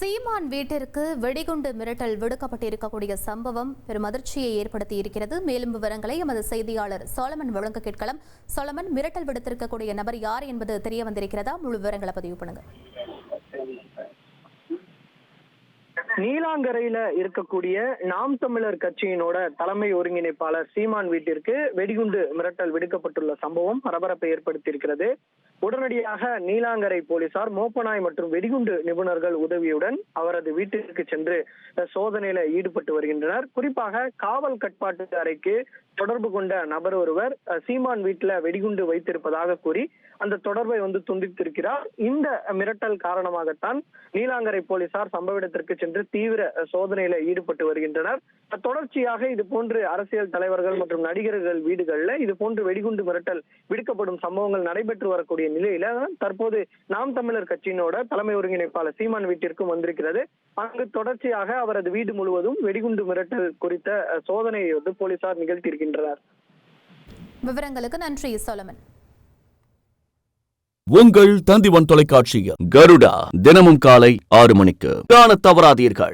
சீமான் வீட்டிற்கு வெடிகுண்டு மிரட்டல் விடுக்கப்பட்டிருக்கக்கூடிய சம்பவம் பெரும் அதிர்ச்சியை ஏற்படுத்தி இருக்கிறது. மேலும் விவரங்களை எமது செய்தியாளர் சோலமன் வழங்க கேட்கலாம். சோலமன், மிரட்டல் விடுத்திருக்கக்கூடிய நபர் யார் என்பது தெரிய வந்திருக்கிறதா? முழு விவரங்களை பதிவு பண்ணுங்க. நீலாங்கரையில இருக்கக்கூடிய நாம் தமிழர் கட்சியினோட தலைமை ஒருங்கிணைப்பாளர் சீமான் வீட்டிற்கு வெடிகுண்டு மிரட்டல் விடுக்கப்பட்டுள்ள சம்பவம் பரபரப்பை ஏற்படுத்தியிருக்கிறது. உடனடியாக நீலாங்கரை போலீசார் மோப்பநாய் மற்றும் வெடிகுண்டு நிபுணர்கள் உதவியுடன் அவரது வீட்டிற்கு சென்று சோதனையில ஈடுபட்டு வருகின்றனர். குறிப்பாக காவல் கட்டுப்பாட்டு அறைக்கு தொடர்பு கொண்ட நபர் ஒருவர் சீமான் வீட்டுல வெடிகுண்டு வைத்திருப்பதாக கூறி அந்த தொடர்பை துண்டித்திருக்கிறார். இந்த மிரட்டல் காரணமாகத்தான் நீலாங்கரை போலீசார் சம்பவ இடத்திற்கு சென்று தீவிர சோதனையில ஈடுபட்டு வருகின்றனர். தொடர்ச்சியாக இது போன்று அரசியல் தலைவர்கள் மற்றும் நடிகர்கள் வீடுகள்ல இது போன்று வெடிகுண்டு மிரட்டல் விடுக்கப்படும் சம்பவங்கள் நடைபெற்று வரக்கூடிய நிலையில தற்போது நாம் தமிழர் கட்சியினோட தலைமை ஒருங்கிணைப்பாளர் சீமான் வீட்டிற்கும் வந்திருக்கிறது. அங்கு தொடர்ச்சியாக அவரது வீடு முழுவதும் வெடிகுண்டு மிரட்டல் குறித்த சோதனையை போலீசார் நிகழ்த்தியிருக்கின்றனர். விவரங்களுக்கு நன்றி சோலமன். உங்கள் தந்திவன் தொலைக்காட்சியில் கருடா தினமும் காலை 6 மணிக்கு காணத் தவறாதீர்கள்.